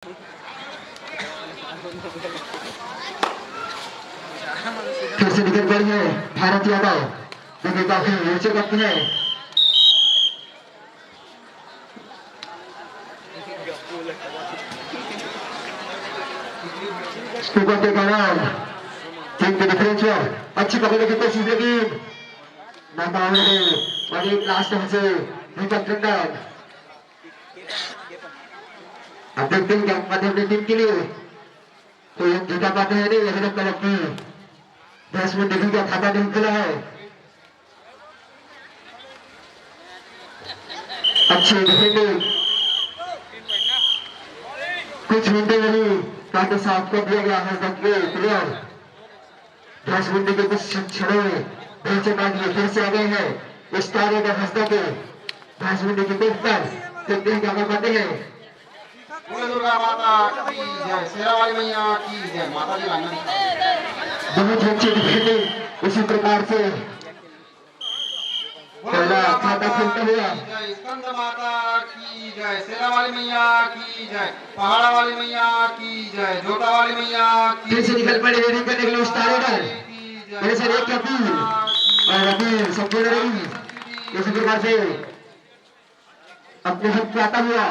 फिर से निकल गई है भारत यादव, जो कि काफी ऊंचे कप है। स्टूडेंट के कारण टीम के डिफरेंशियल अच्छी पकड़ने की कोशिश, लेकिन नाकाम हो गई। और एक लास्ट हमसे विकेट रन। अब देखते हैं क्या अपनी टीम के लिए तो ये जीता पाते हैं नहीं। अभी तक कल अपनी 10 मिनट डिग्री का खाता नहीं खुला है। अच्छी डिफेंडिंग, कुछ मिनटों में ही काटे साफ कर दिया गया है प्लेयर। 10 मिनट के कुछ क्षणों में बेचे काट लिए फिर से आ गए हैं स्टार का हंसदा के 10 मिनट की कोट पर। देखते हैं क्या कर पाते हैं। दुर्गा माता की जय, शेरावाली मैया की जय। माता जी लाना बहुत अच्छी डिफेंडिंग, उसी प्रकार से पहला खाता खेलता हुआ। जय स्कंद माता की जय, शेरावाली मैया की जय, पहाड़ा वाली मैया की जय, जोता वाली मैया की। फिर से निकल पड़े रेडी करने के लिए स्टार ऑर्डर। मेरे से एक अपील और अपील संपूर्ण रही। इसी प्रकार से अपने हक पे आता हुआ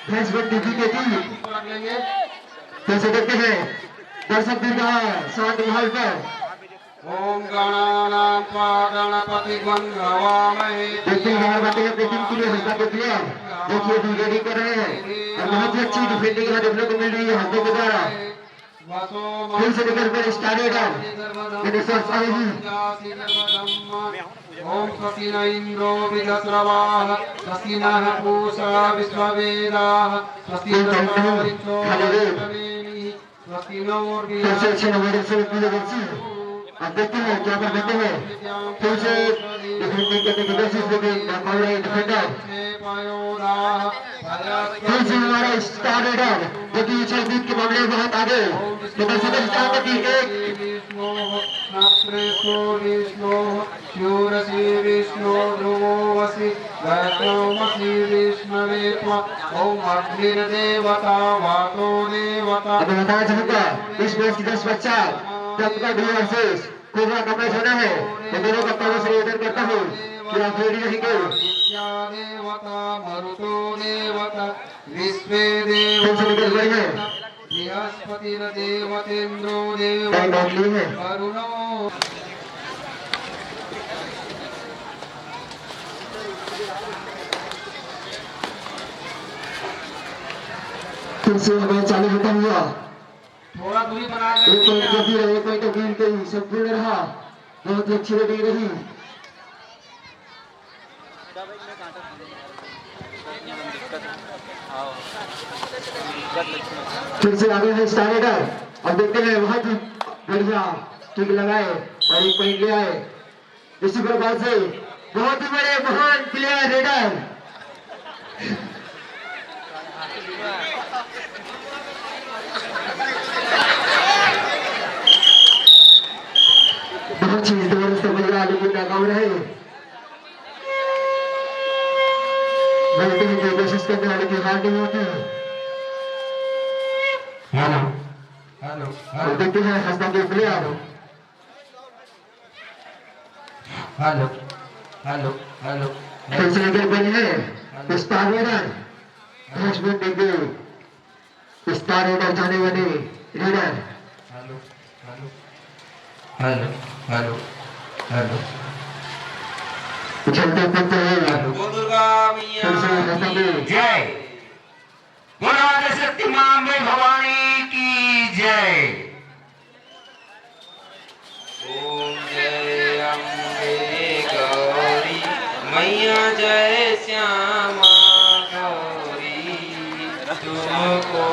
भैंस बंदी की टीम। फिर से देखते हैं दर्शक दीर्घा शांत माहौल पर। ओम गणानां त्वा गणपतिग्वं हवामहे। देखते हैं हमारे बातें अपनी टीम के लिए हंसदा के प्लेयर देखिए भी रेडी कर रहे हैं और बहुत ही अच्छी डिफेंडिंग यहाँ देखने को मिल रही है हंसदे के द्वारा। फिर से निकल कर स्टार ऑर्डर ओम स्वस्ति न इंद्रो विदस्रवाः स्वस्ति नः पूषा विश्ववेदाः स्वस्ति नः ऋतो विश्ववेदिः स्वस्ति नो अब देखते हैं क्या कर पाते हैं। फिर से डिफेंडिंग करने की कोशिश, लेकिन नाकाम रहे डिफेंडर। फिर से हमारा स्टार ऑर्डर जो कि उछल कूद के मामले में बहुत आगे। लेकिन सदस्य चाहते कि एक अभी बताया जाएगा इस मैच की 10 पश्चात जब का डी वर्सेस कोबरा का मैच होना है। मैं दोनों कप्तानों से निवेदन करता हूँ कि आप रेडी रहेंगे। फिर से निकल गई है बृहस्पति देवतेन्द्रो देव वरुणो। फिर से मैच चालू होता हुआ थोड़ा दूरी बना एक पॉइंट जो भी रहे, एक पॉइंट गेम के ही संपूर्ण रहा। बहुत ही अच्छी रेडिंग रही। फिर से आगे है स्टार ऑर्डर। अब देखते हैं बहुत ही बढ़िया किक लगाए और एक पॉइंट ले आए। इसी प्रकार से बहुत ही बड़े महान प्लेयर रेडर बहुत चीज दोनों से बदला, लेकिन नाकाम रहे। बैटिंग की कोशिश करने वाले की हार नहीं होती। हेलो हेलो और देखते हैं हंसदा के प्लेयर। हेलो हेलो हेलो फिर से निकल गई है स्टार ऑर्डर। 10 मिनट देंगे स्टार ऑर्डर जाने वाले reader. Hello hello hello hello उछलते कूदते हुए दुर्गा मैया फिर से हंसदा के जय, बोलो शक्ति मां में भवानी की जय। ओम जय अम्बे गौरी मैया जय श्यामा गौरी, तुमको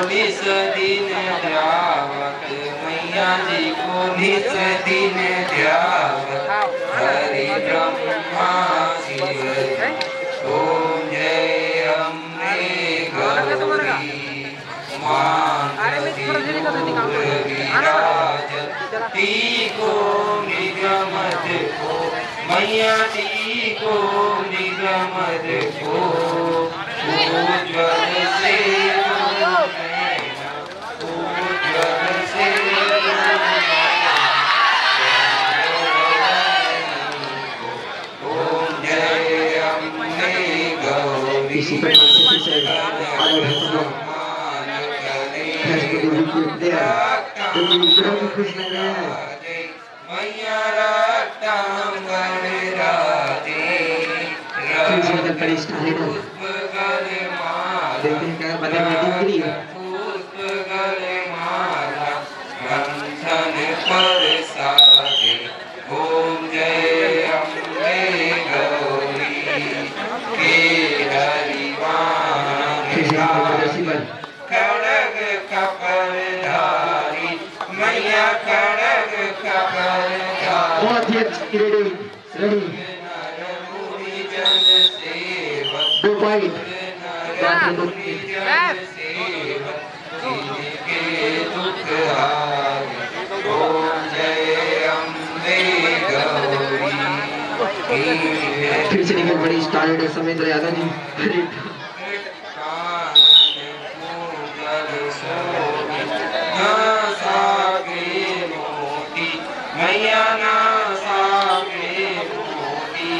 निस दिन ध्यावत मैया जी को निस दिन ध्यावत हरि ब्रह्मा शिव। ओम जय अम्बे गौरी मांगल्ये टीको निगमत को मैया टीको निगमत को उज्ज्वल से इसी प्रकार से फिर से आगे हंसना फैसले भी देखते हैं जो कि बहुत ही खुश लग रहे हैं फिर से निकल पड़ी स्टाइल देखते हैं क्या बता मीटिंग के लिए ओम जय अम्बे गौरी के हरिवाण खड़ग कपरधारी मैया खड़ग कपरधारी बहुत ही अच्छी रेडी दो पॉइंट फिर से निकल बड़ी स्टार्ट है समेंद्र यादव जी मैया ना सागे मोती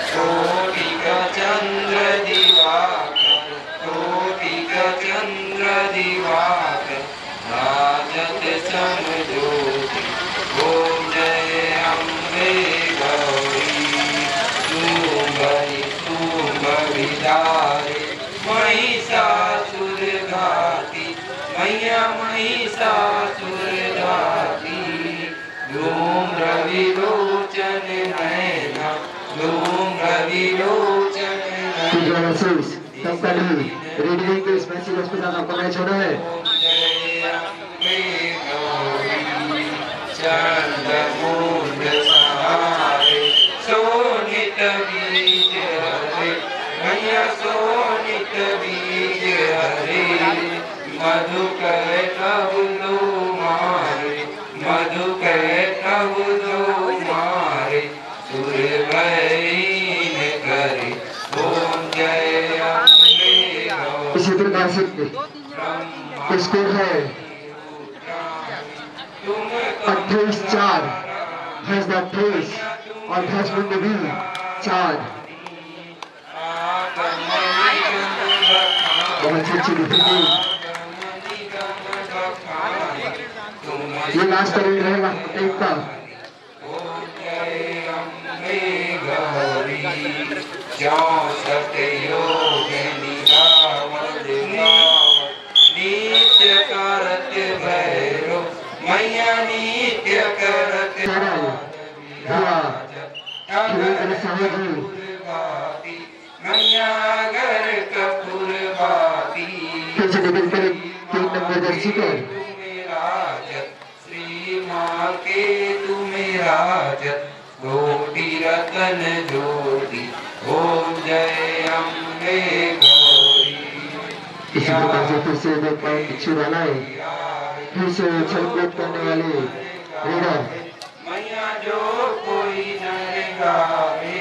कोटि का चंद्र दिवाकर कोटि का चंद्र दिवाकर राजत समज्योति ओम जय अम्बे गौरी सुंदरी महिषासुर घाती मैया महिषासुर घाती धूम्र विलोचन नैना धूम्र विलोचन नैना सबका नहीं रेडी के इस मैच के साथ आपका मैच होना है चंद्रमुंड सहारे सोनित बीज हरे मैया सोनित बीज हरे मधुकर कब दो मारे मधुकर कब दो मारे सुर भैन करे ओम जय अम्बे गौरी इसी प्रकार से स्कोर है 28-4 भैंस 23 और भैंस मुंड भी 4 बहुत अच्छी डिफेंडिंग ये लास्ट राउंड रहेगा एक का नित्य करत भैरो मैया नित्य करत मैया घर कपूर बाती श्री माँ के तुम्हें राजत कोटि रतन ज्योति ओम जय अम्बे गौरी इसी प्रकार से फिर से दो पॉइंट पीछे वाला है फिर से छलकूट करने वाले रीडर मैया जो कोई नर गावे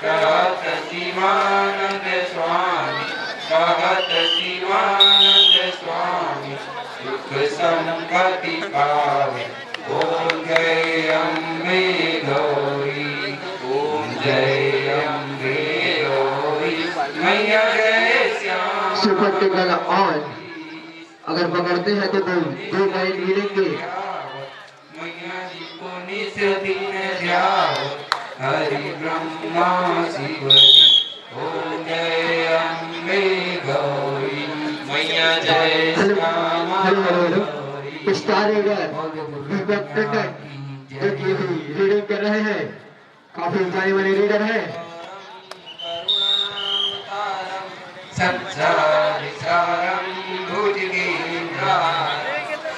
कहत शिवानंद स्वामी कहत शिवानंद स्वामी सुख संपत्ति पावे ओम जय अम्बे गौरी ओम जय अम्बे गौरी मैया जय श्याम सुपर टेबल ऑन अगर पकड़ते हैं तो दो पॉइंट मिलेंगे मैया जी को निस दिन ध्याओ हरि ब्रह्मा शिव जी ओम जय अम्बे गौरी मैया जय श्यामा गौरी स्टार रीडर दीपक टंडन जो कि रीडिंग कर रहे हैं काफी जाने वाले रीडर हैं सत्सारिसारं भुजगेन्द्राय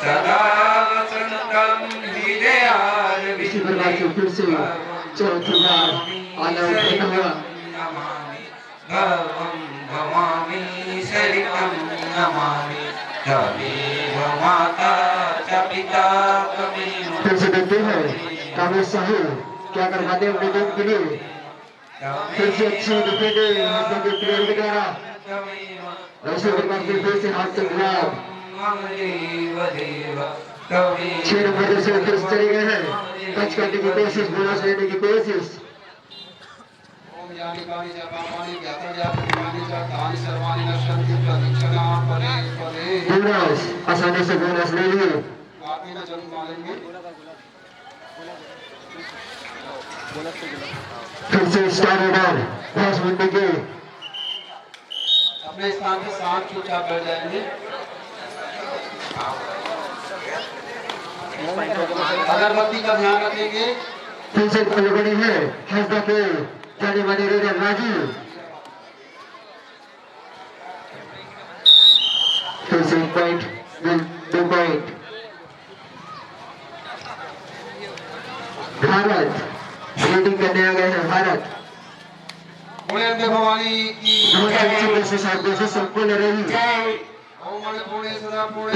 सदा वसन्तं हृदयारविन्दे इसी प्रकार से फिर से चौथी बार आना हुआ नमामि भवं भवामि सरितं नमामि तमेव माता च पिता त्वमेव फिर से देखते हैं काफी सही क्या कर पाते हैं अपने टीम के लिए फिर से अच्छी डिफेंडिंग के प्लेयर के द्वारा ऐसे प्रकार से फिर से हाथ से गुलाब 6 नंबर से फिर से चले गए हैं टच करने की कोशिश बोनस लेने की कोशिश ज्ञानी कानि च पापानि ज्ञाता ज्ञातृमानि च तानि सर्वाणि नश्यन्ति प्रदक्षिणा परे परे। बोनस आसानी से बोनस ले लिए। बाकी में जल्द मारेंगे। फिर से स्टार्ट ऑन 10 मिनट के अपने स्थान पे शांत चुपचाप बैठ जाएंगे। अगरबत्ती का ध्यान रखेंगे। फिर से बड़ी है हंसदा के जाने वाले रेडर राजू। फिर से पॉइंट 2 पॉइंट भारत रेडिंग करने आ गए हैं भारत। बोले अम्बे भवानी की बहुत अच्छी कोशिश आप दोस्तों संपूर्ण रही। ओम मणिपुरे सदा पुरे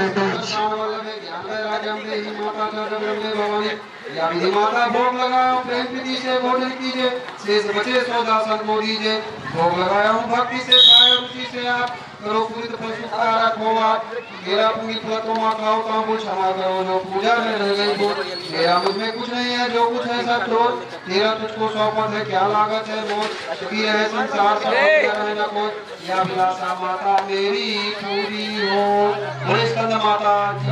शान वल्लभे ज्ञान राज अम्बे ही माता जगदम्बे भवानी। या विधि माता भोग लगाओ प्रेम प्रीति से भोजन कीजिए शेष बचे सौदासन को दीजिए। भोग लगाया हूँ भक्ति से खाए रुचि से आप करो पूरित फल सुखा रखो आप। मेरा पूरी फल तो माँ खाओ तांबू क्षमा करो जो पूजा में रह गई वो। मेरा मुझ में कुछ नहीं है जो कुछ है सब छोड़। तेरा तुझको सौंपत है क्या लागत है मोर। सुखी रहे संसार सब रहे न कोई। या विलासा माता मेरी पूरी हो। बोले स्कंद माता की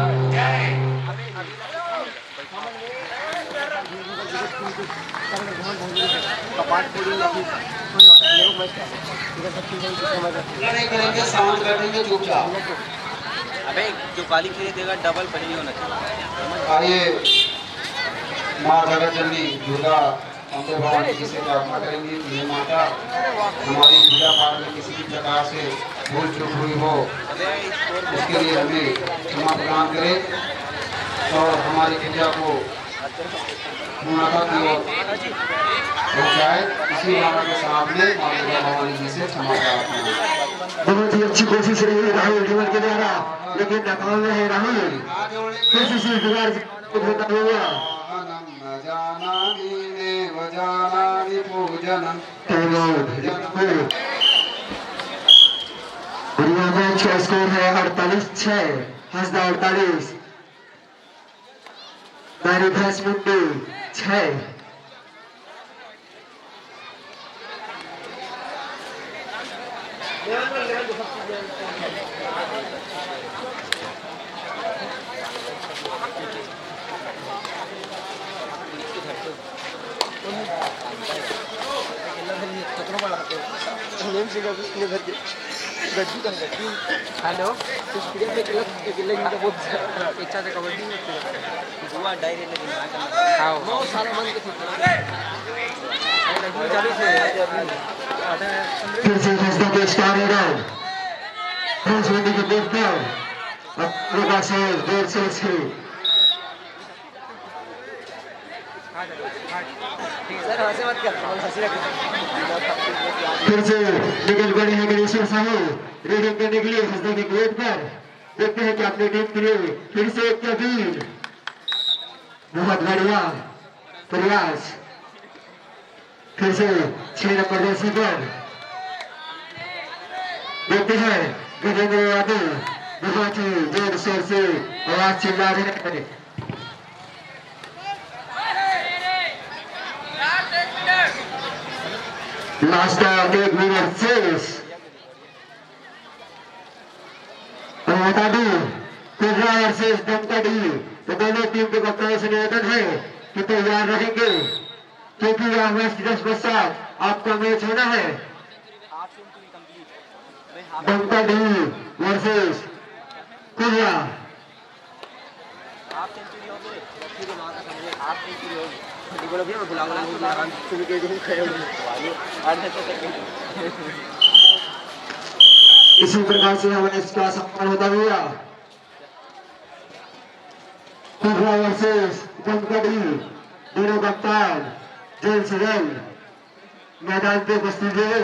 नहीं करेंगे शांत बैठेंगे चुपचाप। अबे जो गाली खेले देगा डबल पहली होना चाहिए। आइए माँ जगत जननी दुर्गा अम्बे भवानी जी से प्रार्थना करेंगे कि हे माता हमारी पूजा पाठ में किसी भी प्रकार से भूल चूक हुई हो उसके लिए हमें क्षमा प्रदान करें और हमारी पूजा को पूर्णता की ओर हो जाए। इसी भावना के साथ में माँ दुर्गा भवानी जी से क्षमा प्रार्थना। बहुत ही अच्छी कोशिश रही है राहुल टीमर के द्वारा लेकिन नाकाम में है राहुल। फिर से होता हुआ मैच का स्कोर है 48-6 हंसदा 48 मैरी 10 मिनट 6। हेलो इच्छा से कबड्डी हुआ डायरी में फिर से हंसदा के स्टार हीरो फ्रेंच मंडी के बोर्ड पर प्रकाश जोर से फिर से निकल पड़े हैं गणेश्वर साहू रीडिंग करने के लिए हंसदा के गेट पर। देखते हैं कि अपने टीम के लिए फिर से एक अपील। बहुत बढ़िया प्रयास। फिर से 6 नंबर जर्सी पर देखते हैं गजेंद्र यादव बहुत ही जोर शोर से आवाज चिल्ला रहे हैं। लास्ट 1 मिनट शेष। बता दूं कुर्रा वर्सेस डंकडी तो दोनों टीम के कप्तानों से निवेदन है कि तैयार रहेंगे क्योंकि यह मैच 10 पश्चात आपका मैच होना है। डंकडी वर्सेस कुर्रा। इसी प्रकार से हमें इसका सम्मान होता हुआ कुर्रा वर्सेस डंकडी दोनों कप्तान जल्द से जल्द मैदान पे उपस्थित है।